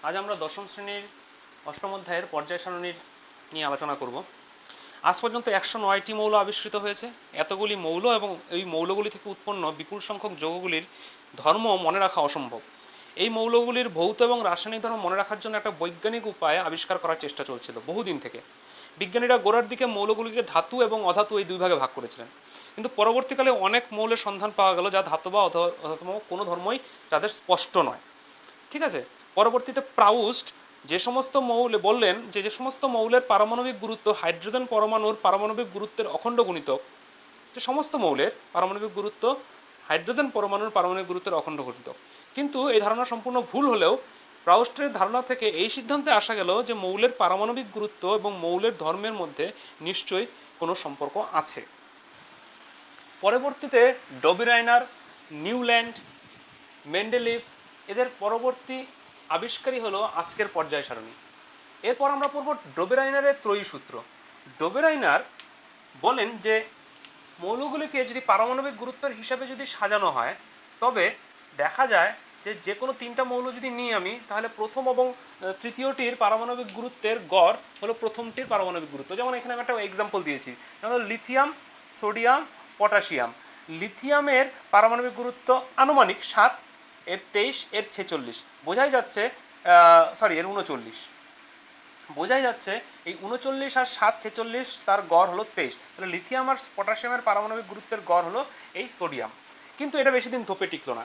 আজ আমরা দশম শ্রেণীর অষ্টম অধ্যায়ের পর্যায় সারণীর নিয়ে আলোচনা করব। আজ পর্যন্ত 109টি মৌল আবিষ্কৃত হয়েছে। এতগুলি মৌল এবং এই মৌলগুলি থেকে উৎপন্ন বিপুল সংখ্যক যৌগগুলির ধর্ম মনে রাখা অসম্ভব। এই মৌলগুলির ভৌত এবং রাসায়নিক ধর্ম মনে রাখার জন্য একটা বৈজ্ঞানিক উপায় আবিষ্কার করার চেষ্টা চলছিল বহুদিন থেকে। বিজ্ঞানীরা গোড়ার দিকে মৌলগুলিকে ধাতু এবং অধাতু এই দুই ভাগে ভাগ করেছিলেন, কিন্তু পরবর্তীকালে অনেক মৌলের সন্ধান পাওয়া গেল যা ধাতু বা অধাতু কোনো ধর্মই তাদের স্পষ্ট নয়। ঠিক আছে, পরবর্তীতে প্রাউস্ট যে সমস্ত মৌল বললেন যে সমস্ত মৌলের পারমাণবিক গুরুত্ব হাইড্রোজেন পরমাণুর পারমাণবিক গুরুত্বের অখণ্ড গুণিতক, যে সমস্ত মৌলের পারমাণবিক গুরুত্ব হাইড্রোজেন পরমাণুর পারমাণবিক গুরুত্বের অখণ্ড গুণিতক। কিন্তু এই ধারণা সম্পূর্ণ ভুল হলেও প্রাউস্টের ধারণা থেকে এই সিদ্ধান্তে আসা গেল যে মৌলের পারমাণবিক গুরুত্ব এবং মৌলের ধর্মের মধ্যে নিশ্চয়ই কোনো সম্পর্ক আছে। পরবর্তীতে ডবিরাইনার, নিউল্যান্ড, মেন্ডেলিভ এদের পরবর্তী আবিষ্কারই হলো আজকের পর্যায় সারণী। এরপর আমরা পড়ব ডবেরাইনারের ত্রয়ী সূত্র। ডবেরাইনার বলেন যে মৌলগুলিকে যদি পারমাণবিক গুরুত্বের হিসাবে যদি সাজানো হয় তবে দেখা যায় যে কোনো তিনটা মৌল যদি নিই আমি, তাহলে প্রথম এবং তৃতীয়টির পারমাণবিক গুরুত্বের গড় হলো প্রথমটির পারমাণবিক গুরুত্ব। যেমন এখানে আমি একটা এক্সাম্পল দিয়েছি, যেমন লিথিয়াম, সোডিয়াম, পটাশিয়াম। লিথিয়ামের পারমাণবিক গুরুত্ব আনুমানিক 7, এর 23, এর 46, বোঝাই যাচ্ছে এর 39, বোঝাই যাচ্ছে এই 39 আর 7, 46 তার গড় হলো 23। তাহলে লিথিয়াম আর পটাশিয়ামের পারমাণবিক গুরুত্বের গড় হলো এই সোডিয়াম। কিন্তু এটা বেশি দিন ধোপে টিকলো না,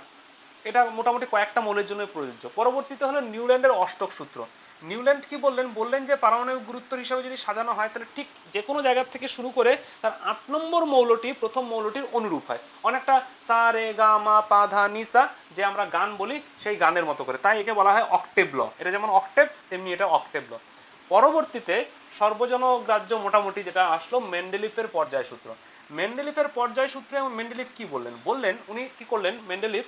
এটা মোটামুটি কয়েকটা মৌলের জন্য প্রযোজ্য। পরবর্তীতে হলো নিউল্যান্ডের অষ্টক সূত্র। নিউল্যান্ড কি বললেন যে পারমাণবিক গুরুত্ব হিসাবে যদি সাজানো হয় তাহলে ঠিক যে কোনো জায়গা থেকে শুরু করে তার 8 নম্বর মৌলটি প্রথম মৌলটির অনুরূপ হয়, অনেকটা সা রে গা মা পা ধা নি সা যে আমরা গান বলি সেই গানের মতো করে, তাই একে বলা হয় অক্টেভ ল। এটা যেমন অক্টেভ তেমনি এটা অক্টেভ ল। পরবর্তীতে সর্বজনগ্রাহ্য মোটামুটি যেটা আসলো মেন্ডেলিফের পর্যায় সূত্র। মেন্ডেলিফের পর্যায় সূত্রে মেন্ডেলিফ কি বললেন উনি কি করলেন, মেন্ডেলিফ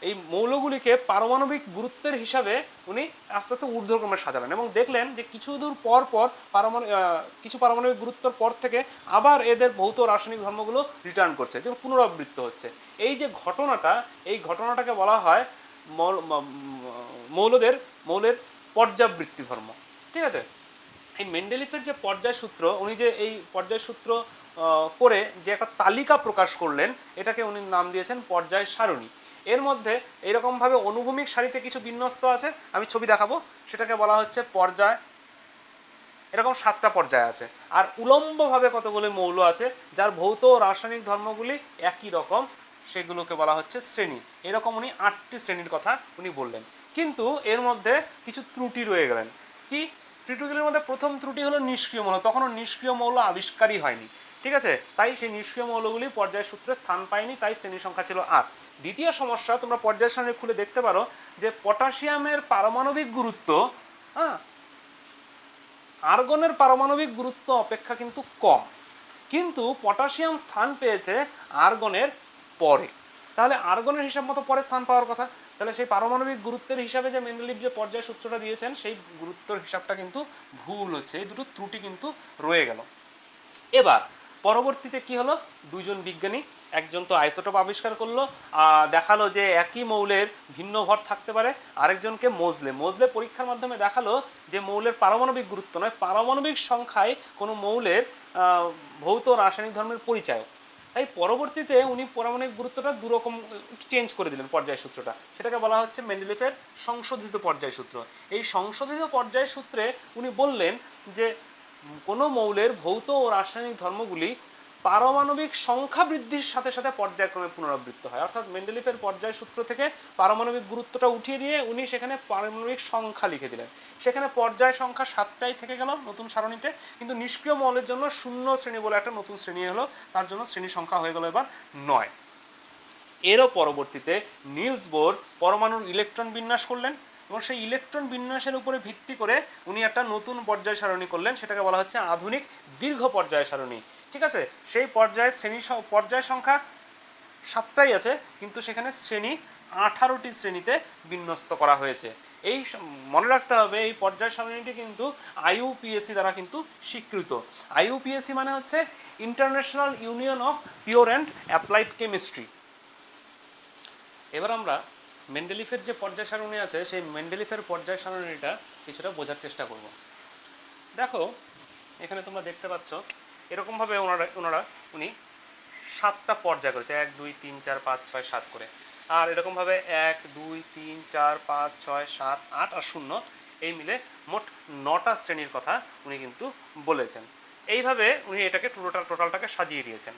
এই মৌলগুলিকে পারমাণবিক গুরুত্বের হিসাবে উনি আস্তে আস্তে ঊর্ধ্বক্রমে সাজালেন এবং দেখলেন যে কিছু দূর পর পর কিছু পারমাণবিক গুরুত্বর পর থেকে আবার এদের ভৌত রাসায়নিক ধর্মগুলো রিটার্ন করছে, যে পুনরাবৃত্ত হচ্ছে। এই যে ঘটনাটাকে বলা হয় মৌলের পর্যাবৃত্তি ধর্ম। ঠিক আছে, এই মেন্ডেলিফের যে পর্যায় সূত্র, উনি যে এই পর্যায় সূত্র করে যে একটা তালিকা প্রকাশ করলেন, এটাকে উনি নাম দিয়েছেন পর্যায় সারণী। এর মধ্যে এইরকমভাবে অনুভূমিক সারিতে কিছু বিন্যস্ত আছে, আমি ছবি দেখাবো, সেটাকে বলা হচ্ছে পর্যায়। এরকম 7টা পর্যায় আছে। আর উলম্বভাবে কতগুলো মৌল আছে যার ভৌত ও রাসায়নিক ধর্মগুলি একই রকম, সেগুলোকে বলা হচ্ছে শ্রেণী। এরকম উনি 8টি শ্রেণীর কথা উনি বললেন, কিন্তু এর মধ্যে কিছু ত্রুটি রয়ে গেলেন। কি ত্রুটিগুলির মধ্যে প্রথম ত্রুটি হলো নিষ্ক্রিয় মৌল। তখনও নিষ্ক্রিয় মৌল আবিষ্কারই হয়নি। ঠিক আছে, তাই সেই নিষ্ক্রিয় মৌলগুলি পর্যায় সূত্রে স্থান পায়নি, তাই শ্রেণী সংখ্যা ছিল 8। দ্বিতীয় সমস্যা, তোমরা পর্যায় সারণী খুলে দেখতে পারো যে পটাশিয়ামের পারমাণবিক গুরুত্ব আর্গনের পারমাণবিক গুরুত্ব অপেক্ষা কিন্তু কম, কিন্তু পটাশিয়াম স্থান পেয়েছে আর্গনের পরে। তাহলে আর্গনের হিসাব মতো পরে স্থান পাওয়ার কথা, তাহলে সেই পারমাণবিক গুরুত্বের হিসাবে যে মেন্ডেলিভ যে পর্যায় সূত্রটা দিয়েছেন সেই গুরুত্বের হিসাবটা কিন্তু ভুল হচ্ছে। এই দুটো ত্রুটি কিন্তু রয়ে গেল। এবার পরবর্তীতে কি হলো, দুইজন বিজ্ঞানী, একজন তো আইসোটোপ আবিষ্কার করলো, দেখালো যে একই মৌলের ভিন্ন ভর থাকতে পারে। আরেকজনকে মোজলে পরীক্ষার মাধ্যমে দেখালো যে মৌলের পারমাণবিক গুরুত্ব নয়, পারমাণবিক সংখ্যায় কোনো মৌলের ভৌত রাসায়নিক ধর্মের পরিচয়। তাই পরবর্তীতে উনি পারমাণবিক গুরুত্বটা দুরকম চেঞ্জ করে দিলেন পর্যায় সূত্রটা, সেটাকে বলা হচ্ছে মেন্ডেলিফের সংশোধিত পর্যায় সূত্র। এই সংশোধিত পর্যায় সূত্রে উনি বললেন যে কোনো মৌলের ভৌত ও রাসায়নিক ধর্মগুলি পারমাণবিক সংখ্যা বৃদ্ধির সাথে সাথে পর্যায়ক্রমে পুনরাবৃত্ত হয়। অর্থাৎ মেন্ডেলিফের পর্যায় সূত্র থেকে পারমাণবিক গুরুত্বটা উঠিয়ে দিয়ে উনি সেখানে পারমাণবিক সংখ্যা লিখে দিলেন। সেখানে পর্যায় সংখ্যা 7টাই থেকে গেল নতুন সারণীতে, কিন্তু নিষ্ক্রিয় মৌলের জন্য 0 শ্রেণী বলে একটা নতুন শ্রেণী হলো, তার জন্য শ্রেণী সংখ্যা হয়ে গেল এবার 9। এরও পরবর্তীতে নিলস বোর পরমাণুর ইলেকট্রন বিন্যাস করলেন এবং সেই ইলেকট্রন বিন্যাসের উপরে ভিত্তি করে উনি একটা নতুন পর্যায় সারণী করলেন, সেটাকে বলা হচ্ছে আধুনিক দীর্ঘ পর্যায় সারণী। ঠিক আছে, সেই পর্যায় সংখ্যা 7টাই আছে, কিন্তু সেখানে শ্রেণী 18টি শ্রেণীতে বিন্যস্ত করা হয়েছে। এই মনে রাখতে হবে এই পর্যায় সারণীটি কিন্তু আইইউপিএসসি দ্বারা কিন্তু স্বীকৃত। আইইউপিএসসি মানে হচ্ছে international union of pure and applied chemistry. এবার আমরা মেন্ডেলিফের যে পর্যায় সারণী আছে সেই মেন্ডেলিফের পর্যায় সারণীটা কিছুটা বোঝার চেষ্টা করব। দেখো এখানে তোমরা দেখতে পাচ্ছ এরকমভাবে উনি 7টা পর্যায় করেছে, 1 2 3 4 5 6 7 করে। আর এরকমভাবে 1 2 3 4 5 6 7 8 আর 0 এই মিলে মোট 9টা শ্রেণীর কথা উনি কিন্তু বলেছেন। এইভাবে উনি এটাকে টোটালটাকে সাজিয়ে দিয়েছেন।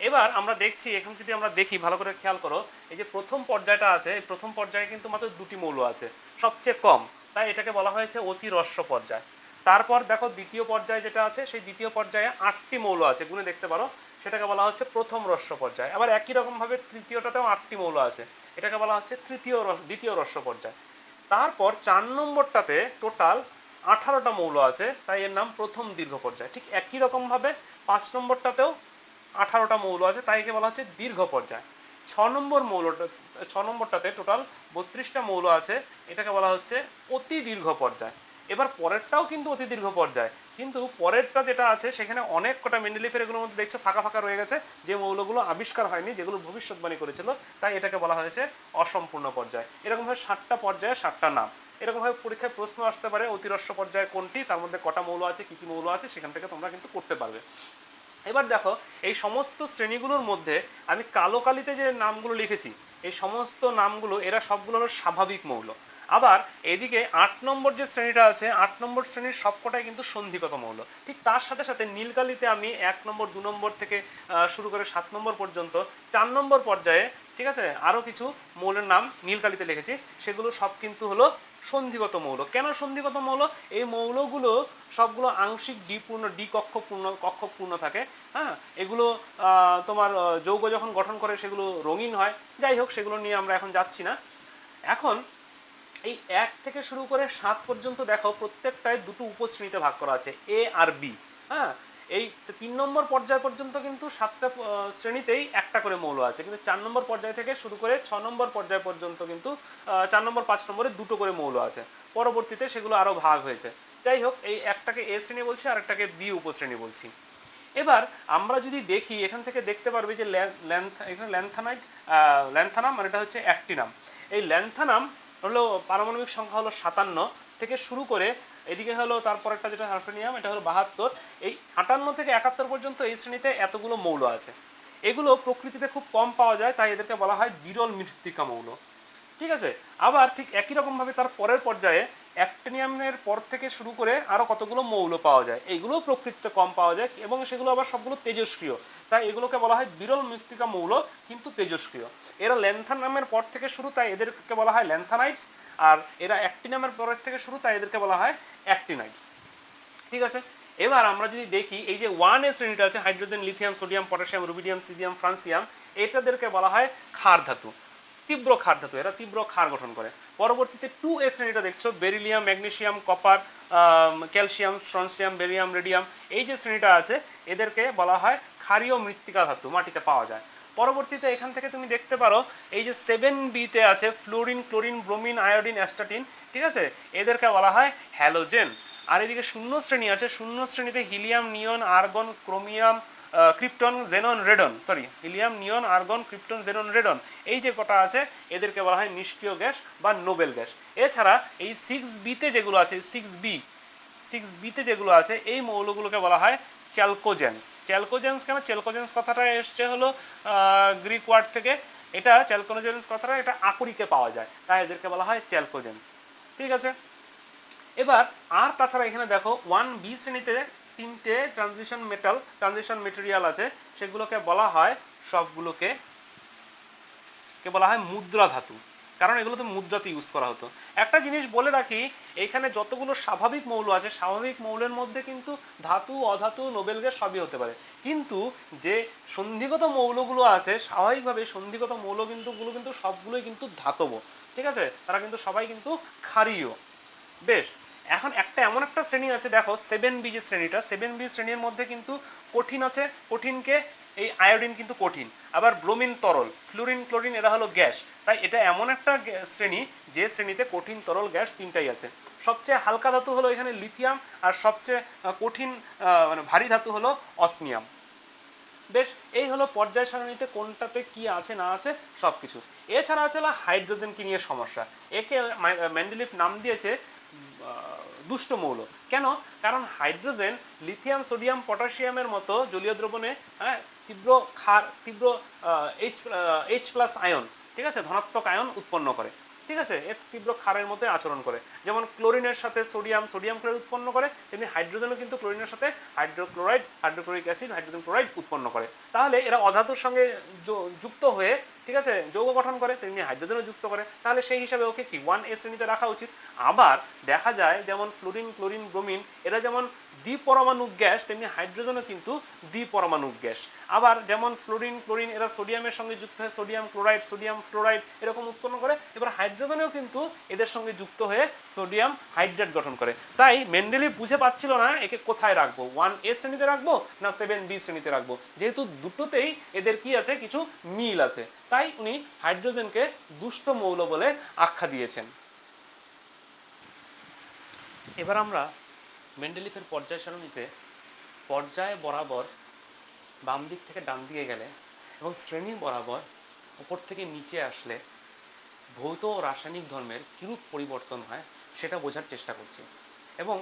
এবার আমরা দেখছি, এখন যদি আমরা দেখি ভালো করে খেয়াল করো, এই যে প্রথম পর্যায়টা আছে, এই প্রথম পর্যায়ে কিন্তু মাত্র 2টি মৌল আছে, সবচেয়ে কম, তাই এটাকে বলা হয়েছে অতি হ্রস্ব পর্যায়। তারপর দেখো দ্বিতীয় পর্যায়ে যেটা আছে, সেই দ্বিতীয় পর্যায়ে 8টি মৌল আছে, গুণে দেখতে পারো, সেটাকে বলা হচ্ছে প্রথম হ্রস্ব পর্যায়। আবার একই রকমভাবে তৃতীয়টাতেও 8টি মৌল আছে, এটাকে বলা হচ্ছে দ্বিতীয় হ্রস্ব পর্যায়। তারপর 4 নম্বরটাতে টোটাল 18টা মৌল আছে, তাই এর নাম প্রথম দীর্ঘ পর্যায়। ঠিক একই রকমভাবে 5 নম্বরটাতেও 18টা মৌল আছে, তাই একে বলা হচ্ছে দীর্ঘ পর্যায়। 6 নম্বরটাতে টোটাল 32টা মৌল আছে, এটাকে বলা হচ্ছে অতি দীর্ঘ পর্যায়। এবার পরেরটাও কিন্তু অতি দীর্ঘ পর্যায়, কিন্তু পরেরটা যেটা আছে সেখানে অনেক কটা মেন্ডেলিফের এগুলোর মধ্যে দেখছো ফাঁকা ফাঁকা রয়ে গেছে, যে মৌলগুলো আবিষ্কার হয়নি, যেগুলো ভবিষ্যৎবাণী করেছিল, তাই এটাকে বলা হয়েছে অসম্পূর্ণ পর্যায়। এরকমভাবে 7টা পর্যায়ে 7টা নাম। এরকমভাবে পরীক্ষায় প্রশ্ন আসতে পারে অতিহ্রস্ব পর্যায় কোনটি, তার মধ্যে কটা মৌল আছে, কী কী মৌল আছে, সেখান থেকে তোমরা কিন্তু করতে পারবে। এবার দেখো এই সমস্ত শ্রেণীগুলোর মধ্যে আমি কালো কালিতে যে নামগুলো লিখেছি, এই সমস্ত নামগুলো এরা সবগুলো হলো স্বাভাবিক মৌল। আবার এদিকে 8 নম্বর যে শ্রেণীটা আছে, 8 নম্বর শ্রেণীর সবকটাই কিন্তু সন্ধিগত মৌল। ঠিক তার সাথে সাথে নীলকালিতে আমি 1 নম্বর 2 নম্বর থেকে শুরু করে 7 নম্বর পর্যন্ত 4 নম্বর পর্যায়ে, ঠিক আছে, আরও কিছু মৌলের নাম নীলকালিতে লিখেছি, সেগুলো সব কিন্তু হলো সন্ধিগত মৌল। কেন সন্ধিগত মৌল? এই মৌলগুলো সবগুলো আংশিক কক্ষপূর্ণ থাকে। হ্যাঁ, এগুলো তোমার যৌগ যখন গঠন করে সেগুলো রঙিন হয়। যাই হোক, সেগুলো নিয়ে আমরা এখন যাচ্ছি না। এখন এই 1 থেকে শুরু করে 7 পর্যন্ত দেখো প্রত্যেকটায় দুটো উপশ্রেণীতে ভাগ করা আছে, এ আর বি। হ্যাঁ, এই 3 নম্বর পর্যায় পর্যন্ত কিন্তু 7টা শ্রেণীতেই একটা করে মৌল আছে, কিন্তু 4 নম্বর পর্যায় থেকে শুরু করে 6 নম্বর পর্যায় পর্যন্ত কিন্তু 4 নম্বর 5 নম্বরে দুটো করে মৌল আছে। পরবর্তীতে সেগুলো আরও ভাগ হয়েছে। যাই হোক, এই একটাকে এ শ্রেণী বলছি আর একটাকে বি উপশ্রেণী বলছি। এবার আমরা যদি দেখি, এখান থেকে দেখতে পারবে যে এখানে ল্যান্থানাম মানে এটা হচ্ছে অ্যাক্টিনাম। এই ল্যান্থানাম হলো পারমাণবিক সংখ্যা হলো 57 থেকে শুরু করে এদিকে হলো তারপর একটা যেটা হারফেনিয়াম, এটা হলো 72। এই 58 থেকে 71 পর্যন্ত এই শ্রেণীতে এতগুলো মৌল আছে। এগুলো প্রকৃতিতে খুব কম পাওয়া যায়, তাই এদেরকে বলা হয় বিরল মৃত্তিকা মৌল। ঠিক আছে। আবার ঠিক একই রকমভাবে তার পরের পর্যায়ে অ্যাক্টিনিয়ামের পর থেকে শুরু করে আরও কতগুলো মৌল পাওয়া যায়, এইগুলো প্রকৃতিতে কম পাওয়া যায় এবং সেগুলো আবার সবগুলো তেজস্ক্রিয়, তাই এগুলোকে বলা হয় বিরল মৃত্তিকা মৌল কিন্তু তেজস্ক্রিয়। এরা ল্যান্থানামের পর থেকে শুরু, তাই এদেরকে বলা হয় ল্যান্থানাইটস। আর এরা অ্যাক্টিনামের পর থেকে শুরু, তাই এদেরকে বলা হয় অ্যাক্টিনাইটস। ঠিক আছে। এবার আমরা যদি দেখি এই যে 1A শ্রেণীটা আছে, hydrogen, lithium, sodium, potassium, rubidium, caesium, francium, এটাদেরকে বলা হয় ক্ষার ধাতু, তীব্র ক্ষার ধাতু, এরা তীব্র ক্ষার গঠন করে। পরবর্তীতে 2A শ্রেণীটা দেখছো, beryllium, magnesium, copper, calcium, strontium, barium, radium, এই যে শ্রেণীটা আছে এদেরকে বলা হয় ক্ষারীয় মৃত্তিকা ধাতু, মাটিতে পাওয়া যায়। পরবর্তীতে এখান থেকে তুমি দেখতে পারো এই যে 7Bতে আছে fluorine, chlorine, bromine, iodine, astatine, ঠিক আছে, এদেরকে বলা হয় হ্যালোজেন। আর এদিকে 0 শ্রেণী আছে, 0 শ্রেণীতে helium, neon, argon, chromium, krypton, xenon, radon, helium, neon, argon, krypton, xenon, radon, এই যে কটা আছে এদেরকে বলা হয় নিষ্ক্রিয় গ্যাস বা নোবেল গ্যাস। এছাড়া এই 6Bতে যেগুলো আছে, 6Bতে যেগুলো আছে এই মৌলগুলোকে বলা হয় চ্যালকোজেন্স। চ্যালকোজেন্স কেন? চ্যালকোজেন্স কথাটা এসছে হলো গ্রিক ওয়ার্ড থেকে। এটা চ্যালকোজেন্স কথাটা এটা আকরিকে পাওয়া যায়, তাই এদেরকে বলা হয় চ্যালকোজেন্স। ঠিক আছে। এবার আর তাছাড়া এখানে দেখো 1B শ্রেণীতে 3টে ট্রানজিশন মেটেরিয়াল আছে, সেগুলোকে বলা হয় সবগুলোকে বলা হয় মুদ্রা ধাতু, কারণ এগুলোতে মুদ্রাতে ইউজ করা হতো। একটা জিনিস বলে রাখি, এখানে যতগুলো স্বাভাবিক মৌল আছে, স্বাভাবিক মৌলের মধ্যে কিন্তু ধাতু, অধাতু, নোবেল গ্যাস সবই হতে পারে, কিন্তু যে সন্ধিগত মৌলগুলো আছে, স্বাভাবিকভাবে সন্ধিগত মৌলগুলো কিন্তু সবগুলোই কিন্তু ধাতব। ঠিক আছে, তারা কিন্তু সবাই কিন্তু ক্ষারীয়। বেশ, এখন এমন একটা শ্রেণী আছে দেখো 7B যে শ্রেণীটা, 7B শ্রেণীর মধ্যে কিন্তু কঠিন আছে, কঠিনকে এই আয়োডিন কিন্তু কঠিন, আবার ব্রোমিন তরল, ফ্লুরিন, ক্লোরিন এরা হলো গ্যাস, তাই এটা এমন একটা শ্রেণী যে শ্রেণীতে কঠিন, তরল, গ্যাস তিনটাই আছে। সবচেয়ে হালকা ধাতু হলো এখানে লিথিয়াম, আর সবচেয়ে কঠিন মানে ভারী ধাতু হলো অসমিয়াম। বেশ, এই হলো পর্যায় সারণীতে কোনটাতে কি আছে না আছে সব কিছু। এছাড়া আছে হলো হাইড্রোজেনকে নিয়ে সমস্যা। একে মেন্ডেলিভ নাম দিয়েছে দুষ্ট মৌল। কেন? কারণ হাইড্রোজেন লিথিয়াম সোডিয়াম পটাশিয়ামের মতো জলীয় দ্রবণে হ্যাঁ তীব্র এইচ প্লাস আয়ন, ঠিক আছে, ধনাত্মক আয়ন উৎপন্ন করে, ঠিক আছে, এর তীব্র ক্ষারের মধ্যে আচরণ করে। যেমন ক্লোরিনের সাথে সোডিয়াম ক্লোরাইড উৎপন্ন করে, তেমনি হাইড্রোজেনও কিন্তু ক্লোরিনের সাথে হাইড্রোক্লোরিক অ্যাসিড হাইড্রোজেন ক্লোরাইড উৎপন্ন করে। তাহলে এরা অধাতুর সঙ্গে যুক্ত হয়ে, ঠিক আছে, যৌগ গঠন করে, তেমনি হাইড্রোজেনও যুক্ত করে। তাহলে সেই হিসাবে ওকে কি 1s শ্রেণীতে রাখা উচিত। আবার দেখা যায় যেমন ফ্লোরিন ক্লোরিন ব্রোমিন এরা যেমন দ্বিপরমাণুক গ্যাস, তেমনি হাইড্রোজেনও কিন্তু দ্বিপরমাণুক গ্যাস। আবার যেমন ফ্লোরিন ক্লোরিন এরা সোডিয়ামের সঙ্গে যুক্ত হয়ে সোডিয়াম ফ্লোরাইড এরকম উৎপন্ন করে। এবার হাইড্রোজেনও কিন্তু এদের সঙ্গে যুক্ত হয়ে সোডিয়াম হাইড্রেট গঠন করে। তাই মেন্ডেলিভ বুঝে পাচ্ছিল না একে কোথায় রাখবো, 1s শ্রেণীতে রাখবো না 7b শ্রেণীতে রাখবো, যেহেতু দুটোতেই এদের কি আছে, কিছু মিল আছে। তাই উনি হাইড্রোজেনকে দুষ্ট মৌল বলে আখ্যা দিয়েছেন। এবার আমরা মেন্ডেলিভের পর্যায় সারণীতে পর্যায় বরাবর বাম দিক থেকে ডান দিকে গেলে এবং শ্রেণী বরাবর উপর থেকে নিচে আসলে ভৌত ও রাসায়নিক ধর্মের কিরূপ পরিবর্তন হয় সেটা বোঝার চেষ্টা করছি। এবং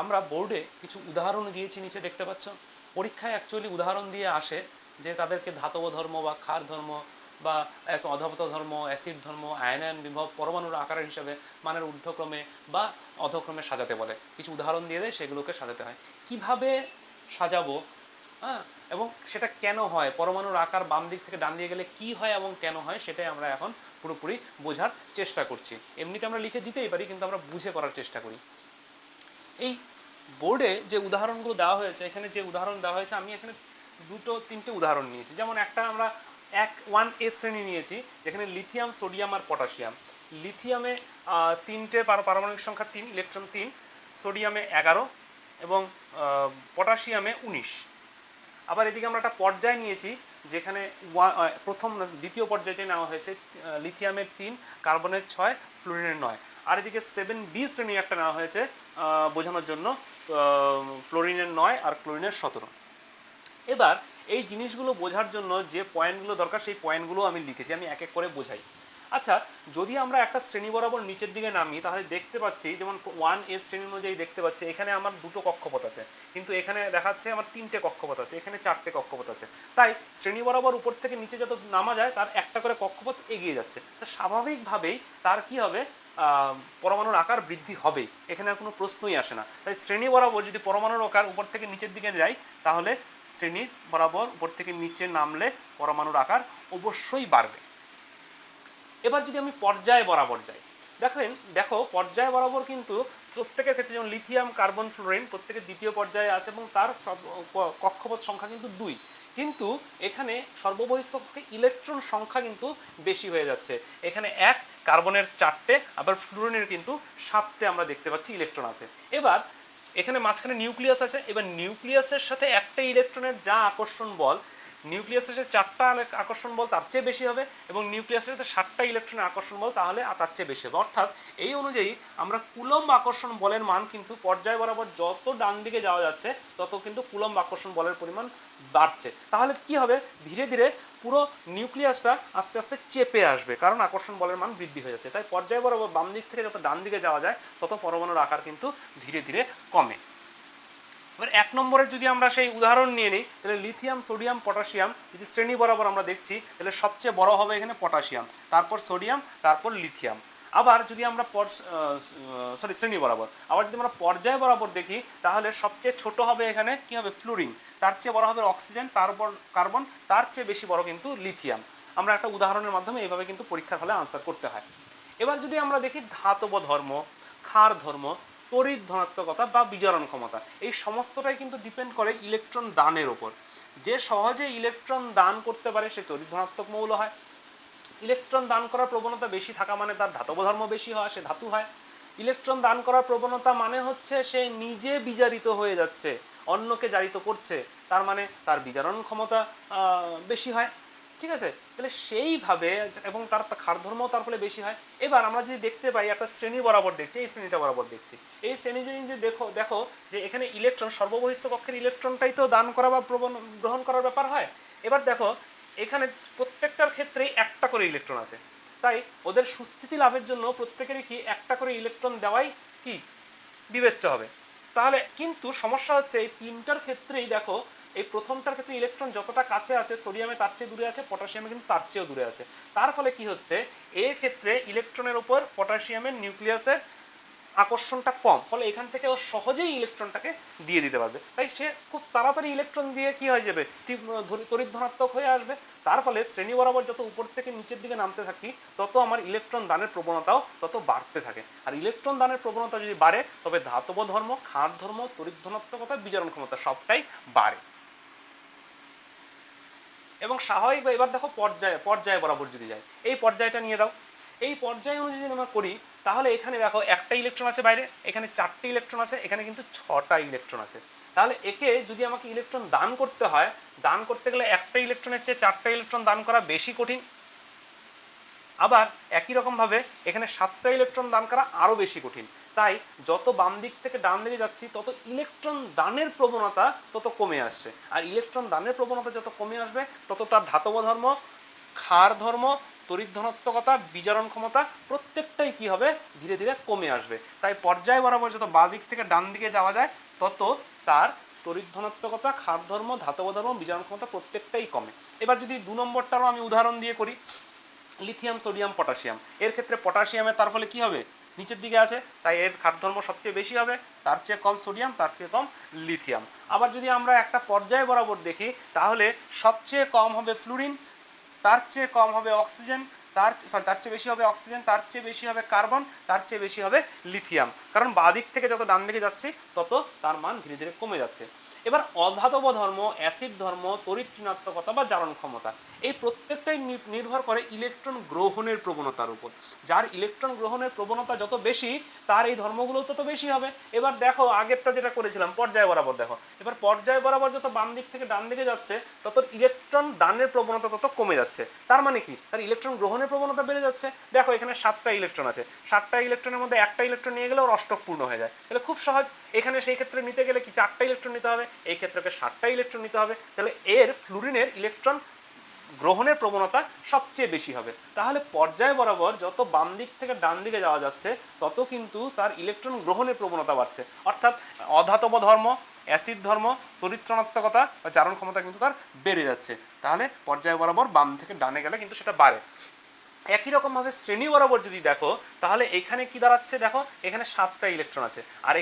আমরা বোর্ডে কিছু উদাহরণ দিয়েছি, নিচে দেখতে পাচ্ছ। পরীক্ষায় অ্যাকচুয়ালি উদাহরণ দিয়ে আসে যে তাদেরকে ধাতব ধর্ম বা ক্ষার ধর্ম বা অধাবত ধর্ম, অ্যাসিড ধর্ম, আয়নায়ন বিভব, পরমাণুর আকারের হিসাবে মানের ঊর্ধ্বক্রমে বা অধক্রমে সাজাতে বলে। কিছু উদাহরণ দিয়ে দেয়, সেগুলোকে সাজাতে হয়। কিভাবে সাজাবো, হ্যাঁ, এবং সেটা কেন হয়, পরমাণুর আকার বাম দিক থেকে ডান দিকে গেলে কি হয় এবং কেন হয়, সেটাই আমরা এখন পুরোপুরি বোঝার চেষ্টা করছি। এমনিতে আমরা লিখে দিতেই পারি, কিন্তু আমরা বুঝে করার চেষ্টা করি। এই বোর্ডে যে উদাহরণগুলো দেওয়া হয়েছে, এখানে যে উদাহরণ দেওয়া হয়েছে, আমি এখানে দুটো তিনটে উদাহরণ নিয়েছি। যেমন একটা আমরা 1s শ্রেণী নিয়েছি, যেখানে লিথিয়াম সোডিয়াম আর পটাশিয়াম। লিথিয়ামে তিনটে পারমাণবিক সংখ্যা 3, ইলেকট্রন 3, সোডিয়ামে 11 এবং পটাশিয়ামে 19। আবার এদিকে আমরা একটা পর্যায় নিয়েছি, যেখানে দ্বিতীয় পর্যায়টি নেওয়া হয়েছে লিথিয়ামের 3, কার্বনের 6, ফ্লোরিনের 9। আর এদিকে 7b শ্রেণী একটা নেওয়া হয়েছে বোঝানোর জন্য, ফ্লোরিনের 9 আর ক্লোরিনের 17। এবার এই জিনিসগুলো বোঝার জন্য যে পয়েন্টগুলো দরকার, সেই পয়েন্টগুলো আমি লিখেছি, আমি এক এক করে বোঝাই। আচ্ছা, যদি আমরা একটা শ্রেণী বরাবর নিচের দিকে নামি, তাহলে দেখতে পাচ্ছি যেমন 1s শ্রেণী অনুযায়ী দেখতে পাচ্ছি এখানে আমার দুটো কক্ষপথ আছে, কিন্তু এখানে দেখাচ্ছে আমার 3টে কক্ষপথ আছে, এখানে 4টে কক্ষপথ আছে। তাই শ্রেণী বরাবর উপর থেকে নিচে যত নামা যায় তার একটা করে কক্ষপথ এগিয়ে যাচ্ছে। তা স্বাভাবিকভাবেই তার কি হবে, পরমাণুর আকার বৃদ্ধি হবেই, এখানে আর কোনো প্রশ্নই আসে না। তাই শ্রেণী বরাবর যদি পরমাণুর আকার উপর থেকে নিচের দিকে যায়, তাহলে শ্রেণী বরাবর উপর থেকে নিচে নামলে পরমাণুর আকার অবশ্যই বাড়বে। এবার যদি আমি পর্যায় বরাবর যাই, দেখো পর্যায় বরাবর কিন্তু প্রত্যেকের ক্ষেত্রে, যেমন লিথিয়াম কার্বন ফ্লোরিন প্রত্যেকের দ্বিতীয় পর্যায়ে আছে এবং তার কক্ষপথ সংখ্যা কিন্তু 2, কিন্তু এখানে সর্ববহিস্থ কক্ষে ইলেকট্রন সংখ্যা কিন্তু বেশি হয়ে যাচ্ছে। এখানে 1, কার্বনের 4টে, আবার ফ্লোরিনের কিন্তু 7টে আমরা দেখতে পাচ্ছি ইলেকট্রন আছে। এবার এখানে মাঝখানে নিউক্লিয়াস আছে। এবার নিউক্লিয়াসের সাথে একটা ইলেকট্রনের যা আকর্ষণ বল, নিউক্লিয়াসের সাথে 4টা আকর্ষণ বল তার চেয়ে বেশি হবে, এবং নিউক্লিয়াসের সাথে 7টা ইলেকট্রনের আকর্ষণ বল তাহলে তার চেয়ে বেশি হবে। অর্থাৎ এই অনুযায়ী আমরা কুলম্ব আকর্ষণ বলের মান কিন্তু পর্যায় বরাবর যত ডান দিকে যাওয়া যাচ্ছে তত কিন্তু কুলম্ব আকর্ষণ বলের পরিমাণ বাড়ছে। তাহলে কি হবে, ধীরে ধীরে পুরো নিউক্লিয়াসটা আস্তে আস্তে চেপে আসবে, কারণ আকর্ষণ বলের মান বৃদ্ধি হয়ে যাচ্ছে। তাই পর্যায় বরাবর বাম দিক থেকে যত ডান দিকে যাওয়া যায় তত পরমাণুর আকার কিন্তু ধীরে ধীরে কমে। এবার 1 নম্বরের যদি আমরা সেই উদাহরণ নিয়ে নিই, তাহলে লিথিয়াম সোডিয়াম পটাশিয়াম যদি শ্রেণী বরাবর আমরা দেখছি, তাহলে সবচেয়ে বড় হবে এখানে পটাশিয়াম, তারপর সোডিয়াম, তারপর লিথিয়াম। আবার যদি আমরা শ্রেণী বরাবর, আবার যদি আমরা পর্যায় বরাবর দেখি, তাহলে সবচেয়ে ছোট হবে এখানে কি হবে, ফ্লোরিন, তার চেয়ে বড় হবে অক্সিজেন, তারপর কার্বন, তার চেয়ে বেশি বড় কিন্তু লিথিয়াম। আমরা একটা উদাহরণের মাধ্যমে এইভাবে কিন্তু পরীক্ষার হলে আনসার করতে হয়। এবার যদি আমরা দেখি ধাতব ধর্ম, ক্ষার ধর্ম, তড়িৎ ধনাত্মকতা বা বিজারণ ক্ষমতা, এই সমস্তটাই কিন্তু ডিপেন্ড করে ইলেকট্রন দানের ওপর। যে সহজে ইলেকট্রন দান করতে পারে সে তড়িৎ ধনাত্মক মৌল হয়। ইলেকট্রন দান করার প্রবণতা বেশি থাকা মানে তার ধাতব ধর্ম বেশি হয়, সে ধাতু হয়। ইলেকট্রন দান করার প্রবণতা মানে হচ্ছে সে নিজে বিজারিত হয়ে যাচ্ছে, অন্যকে জারিত করছে, তার মানে তার বিজারণ ক্ষমতা বেশি হয়। ঠিক আছে, তাহলে সেইভাবে, এবং তার ক্ষার ধর্মও তার ফলে বেশি হয়। এবার আমরা যদি দেখতে পাই একটা শ্রেণী বরাবর দেখছি, এই শ্রেণীটা বরাবর দেখছি, এই শ্রেণী যে দেখো যে এখানে ইলেকট্রন, সর্ববহিস্থ কক্ষের ইলেকট্রনটাই তো দান করা বা গ্রহণ করার ব্যাপার হয়। এবার দেখো এখানে প্রত্যেকটার ক্ষেত্রেই একটা করে ইলেকট্রন আছে, তাই ওদের সুস্থিতি লাভের জন্য প্রত্যেকেরই কি একটা করে ইলেকট্রন দেওয়াই কি বিবেচ্য হবে। তাহলে কিন্তু সমস্যা হচ্ছে এই তিনটার ক্ষেত্রেই দেখো, এই প্রথমটার ক্ষেত্রে ইলেকট্রন যতটা কাছে আছে সোডিয়ামে তার চেয়ে দূরে আছে, পটাশিয়ামে কিন্তু তার চেয়েও দূরে আছে। তার ফলে কি হচ্ছে, এর ক্ষেত্রে ইলেকট্রনের উপর পটাশিয়ামের নিউক্লিয়াসের আকর্ষণটা কম, ফলে এখান থেকে ও সহজেই ইলেকট্রনটাকে দিয়ে দিতে পারবে। তাই সে খুব তাড়াতাড়ি ইলেকট্রন দিয়ে কি হয়ে যাবে, তড়িৎ ধনাত্মক হয়ে আসবে। তার ফলে শ্রেণী বরাবর যত উপর থেকে নিচের দিকে নামতে থাকি তত আমার ইলেকট্রন দানের প্রবণতাও তত বাড়তে থাকে। আর ইলেকট্রন দানের প্রবণতা যদি বাড়ে তবে ধাতব ধর্ম, ক্ষার ধর্ম, তড়িৎ ধনাত্মকতা, বিজারণ ক্ষমতা সবটাই বাড়ে। এবং স্বাভাবিক, এবার দেখো পর্যায়ে পর্যায়ে বরাবর যদি যায়, এই পর্যায়টা নিয়ে দাও। এই পর্যায় অনুযায়ী যদি আমরা করি তাহলে এখানে দেখো একটা ইলেকট্রন আছে বাইরে, এখানে চারটে ইলেকট্রন আছে, এখানে কিন্তু ছটা ইলেকট্রন আছে। তাহলে একে যদি আমাকে ইলেকট্রন দান করতে হয়, দান করতে গেলে একটা ইলেকট্রনের চেয়ে চারটা ইলেকট্রন দান করা বেশি কঠিন। আবার একই রকমভাবে এখানে সাতটা ইলেকট্রন দান করা আরও বেশি কঠিন। তাই যত বাম দিক থেকে ডান দিকে যাচ্ছি তত ইলেকট্রন দানের প্রবণতা তত কমে আসছে। আর ইলেকট্রন দানের প্রবণতা যত কমে আসবে তত তার ধাতব ধর্ম, ক্ষার ধর্ম, তড়িৎ ধনাত্মকতা, বিজারণ ক্ষমতা প্রত্যেকটাই কি হবে, ধীরে ধীরে কমে আসবে। তাই পর্যায় বরাবর যত বাঁ দিক থেকে ডান দিকে যাওয়া যায় তত তার তড়িৎ ধনাত্মকতা, ক্ষার ধর্ম, ধাতব ধর্ম, বিজারণ ক্ষমতা প্রত্যেকটাই কমে। এবার যদি 2 নম্বরটারও আমি উদাহরণ দিয়ে করি, লিথিয়াম, সোডিয়াম, পটাশিয়াম। এর ক্ষেত্রে পটাশিয়ামের তার ফলে কি হবে, নিচের দিকে আছে, তাই এর ক্ষার ধর্ম সবচেয়ে বেশি হবে, তার চেয়ে কম সোডিয়াম, তার চেয়ে কম লিথিয়াম। আবার যদি আমরা একটা পর্যায় বরাবর দেখি তাহলে সবচেয়ে কম হবে ফ্লুরিন, তার চেয়ে কম হবে অক্সিজেন, তার চেয়ে বেশি হবে অক্সিজেন, তার চেয়ে বেশি হবে কার্বন, তার চেয়ে বেশি হবে লিথিয়াম। কারণ বাঁ দিক থেকে যত ডান দিকে যাচ্ছি তত তার মান ধীরে ধীরে কমে যাচ্ছে। এবার অধাতব ধর্ম, অ্যাসিড ধর্ম, তড়িৎ ঋণাত্মকতা বা জারণ ক্ষমতা, এই প্রত্যেকটাই নির্ভর করে ইলেকট্রন গ্রহণের প্রবণতার উপর। যার ইলেকট্রন গ্রহণের প্রবণতা যত বেশি তার এই ধর্মগুলো তত বেশি হবে। এবার দেখো আগেরটা যেটা করেছিলাম পর্যায় বরাবর, দেখো এবার পর্যায় বরাবর যত বাম দিক থেকে ডান দিকে যাচ্ছে তত ইলেকট্রন দানের প্রবণতা তত কমে যাচ্ছে। তার মানে কি, তার ইলেকট্রন গ্রহণের প্রবণতা বেড়ে যাচ্ছে। দেখো এখানে 7টা ইলেকট্রন আছে, 7টা ইলেকট্রনের মধ্যে একটা ইলেকট্রন নিয়ে গেলে ওর অষ্টক পূর্ণ হয়ে যায়। তাহলে খুব সহজ, এখানে সেই ক্ষেত্রে নিতে গেলে কি 4টা ইলেকট্রন নিতে হবে, এই ক্ষেত্রে 7টা ইলেকট্রন নিতে হবে। তাহলে এর ফ্লুরিনের ইলেকট্রন গ্রহণের প্রবণতা সবচেয়ে বেশি হবে। তাহলে পর্যায় বরাবর যত বাম দিক থেকে ডান দিকে যাওয়া যাচ্ছে তত কিন্তু তার ইলেকট্রন গ্রহণের প্রবণতা বাড়ছে। অর্থাৎ অধাতব ধর্ম, অ্যাসিড ধর্ম, তড়িৎ ঋণাত্মকতা বা জারণ ক্ষমতা কিন্তু তার বেড়ে যাচ্ছে। তাহলে পর্যায় বরাবর বাম থেকে ডানে গেলে কিন্তু সেটা বাড়ে। একই রকমভাবে শ্রেণী বরাবর যদি দেখো তাহলে এখানে কি দাঁড়াচ্ছে, দেখো এখানে 7টা ইলেকট্রন আছে, আর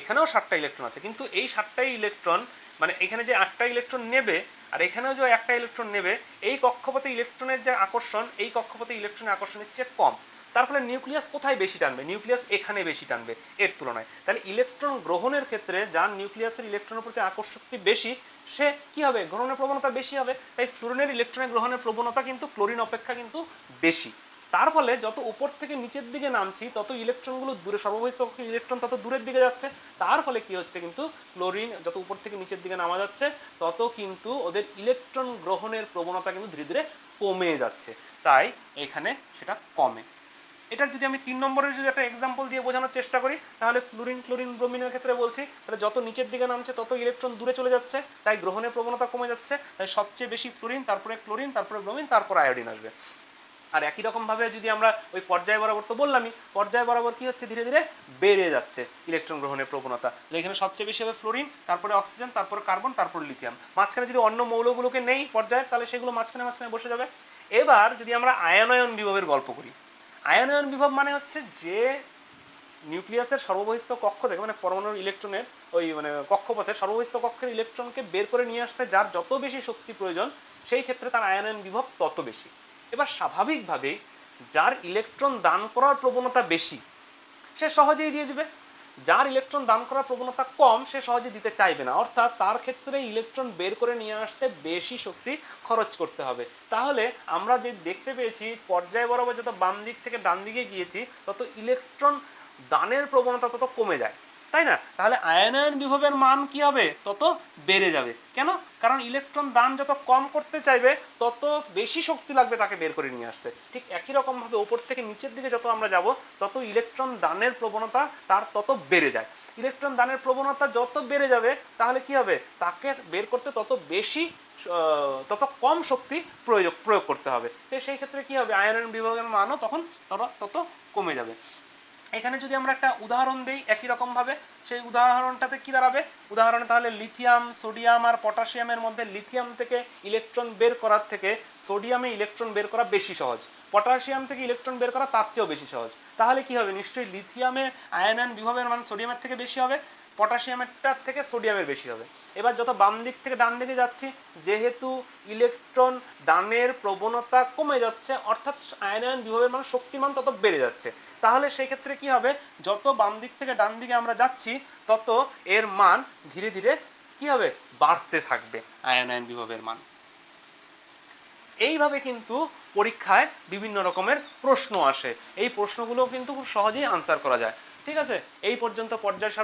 এখানেও 7টা ইলেকট্রন আছে, কিন্তু এই 7টাই ইলেকট্রন মানে এখানে যে 8টা ইলেকট্রন নেবে আর এখানেও যে একটা ইলেকট্রন নেবে, এই কক্ষপথে ইলেকট্রনের যে আকর্ষণ এই কক্ষপথে ইলেকট্রনের আকর্ষণের চেয়ে কম। তার ফলে নিউক্লিয়াস কোথায় বেশি টানবে, নিউক্লিয়াস এখানে বেশি টানবে এর তুলনায়। তাহলে ইলেকট্রন গ্রহণের ক্ষেত্রে যার নিউক্লিয়াসের ইলেকট্রনের প্রতি আকর্ষণ বেশি সে কি হবে, গ্রহণের প্রবণতা বেশি হবে। তাই ফ্লুরিনের ইলেকট্রনের গ্রহণের প্রবণতা কিন্তু ক্লোরিন অপেক্ষা কিন্তু বেশি। তার ফলে যত উপর থেকে নিচের দিকে নামছি তত ইলেকট্রনগুলো দূরে, সর্ববহিঃস্থ কক্ষের ইলেকট্রন তত দূরের দিকে যাচ্ছে। তার ফলে কি হচ্ছে, কিন্তু ক্লোরিন যত উপর থেকে নিচের দিকে নামা যাচ্ছে তত কিন্তু ওদের ইলেকট্রন গ্রহণের প্রবণতা কিন্তু ধীরে ধীরে কমে যাচ্ছে। তাই এখানে সেটা কমে। এটার যদি আমি 3 নম্বরের যদি একটা এক্সাম্পল দিয়ে বোঝানোর চেষ্টা করি তাহলে ফ্লুরিন, ক্লোরিন, ব্রোমিনের ক্ষেত্রে বলছি, তাহলে যত নিচের দিকে নামছে তত ইলেকট্রন দূরে চলে যাচ্ছে, তাই গ্রহণের প্রবণতা কমে যাচ্ছে। তাই সবচেয়ে বেশি ফ্লুরিন, তারপরে ক্লোরিন, তারপরে ব্রোমিন, তারপর আয়োডিন আসবে। আর একই রকমভাবে যদি আমরা ওই পর্যায় বরাবর, তো বললামই পর্যায় বরাবর কি হচ্ছে, ধীরে ধীরে বেড়ে যাচ্ছে ইলেকট্রন গ্রহণের প্রবণতা। এখানে সবচেয়ে বেশি হবে ফ্লোরিন, তারপরে অক্সিজেন, তারপরে কার্বন, তারপরে লিথিয়াম। মাঝখানে যদি অন্য মৌলগুলোকে নেই পর্যায়ে তাহলে সেগুলো মাঝখানে মাঝখানে বসে যাবে। এবার যদি আমরা আয়নায়ন বিভবের গল্প করি, আয়নায়ন বিভব মানে হচ্ছে যে নিউক্লিয়াসের সর্ববহিঃস্থ কক্ষ থেকে মানে পরমাণুর ইলেকট্রনের ওই মানে কক্ষপথের সর্ববহিঃস্থ কক্ষের ইলেকট্রনকে বের করে নিয়ে আসতে যার যত বেশি শক্তি প্রয়োজন সেই ক্ষেত্রে তার আয়নায়ন বিভব তত বেশি। এবার স্বাভাবিকভাবেই যার ইলেকট্রন দান করার প্রবণতা বেশি সে সহজেই দিয়ে দিবে, যার ইলেকট্রন দান করার প্রবণতা কম সে সহজে দিতে চাইবে না, অর্থাৎ তার ক্ষেত্রে ইলেকট্রন বের করে নিয়ে আসতে বেশি শক্তি খরচ করতে হবে। তাহলে আমরা যে দেখতে পেয়েছি পর্যায় বরাবর যত বাম দিক থেকে ডান দিকে গিয়েছি তত ইলেকট্রন দানের প্রবণতা তত কমে যায়, তাই না? তাহলে আয়নায়ন বিভবের মান কি হবে, তত বেড়ে যাবে। কেন? কারণ ইলেকট্রন দান যত কম করতে চাইবে তত বেশি শক্তি লাগবে তাকে বের করে নিয়ে আসতে। ঠিক একই রকমভাবে ওপর থেকে নিচের দিকে যত আমরা যাব তত ইলেকট্রন দানের প্রবণতা তার তত বেড়ে যায়। ইলেকট্রন দানের প্রবণতা যত বেড়ে যাবে তাহলে কি হবে, তাকে বের করতে তত বেশি তত কম শক্তি প্রয়োগ করতে হবে। তো সেই ক্ষেত্রে কি হবে, আয়নন বিভবের মানও তখন তত কমে যাবে। এখানে যদি আমরা একটা উদাহরণ দিই একই রকমভাবে, সেই উদাহরণটাতে কি দাঁড়াবে, উদাহরণে তাহলে লিথিয়াম, সোডিয়াম আর পটাশিয়ামের মধ্যে লিথিয়াম থেকে ইলেকট্রন বের করার থেকে সোডিয়ামে ইলেকট্রন বের করা বেশি সহজ, পটাশিয়াম থেকে ইলেকট্রন বের করা তার চেয়েও বেশি সহজ। তাহলে কি হবে, নিশ্চয়ই লিথিয়ামে আয়নন বিভবের মান সোডিয়ামের থেকে বেশি হবে, পটাশিয়ামেরটার থেকে সোডিয়ামের বেশি হবে। এবার যত বাম দিক থেকে ডান দিকে যাচ্ছি, যেহেতু ইলেকট্রন দানের প্রবণতা কমে যাচ্ছে, অর্থাৎ আয়নন বিভবের মান শক্তির মান তত বেড়ে যাচ্ছে। তাহলে সেই ক্ষেত্রে কি হবে, যত বাম দিক থেকে ডান দিকে আমরা যাচ্ছি তত এর মান ধীরে ধীরে কি হবে, বাড়তে থাকবে আয়নন বিভবের মান। এইভাবে কিন্তু পরীক্ষায় বিভিন্ন রকমের প্রশ্ন আসে, এই প্রশ্নগুলো কিন্তু খুব সহজেই আনসার করা যায়। ঠিক আছে, এই পর্যন্ত পর্যায়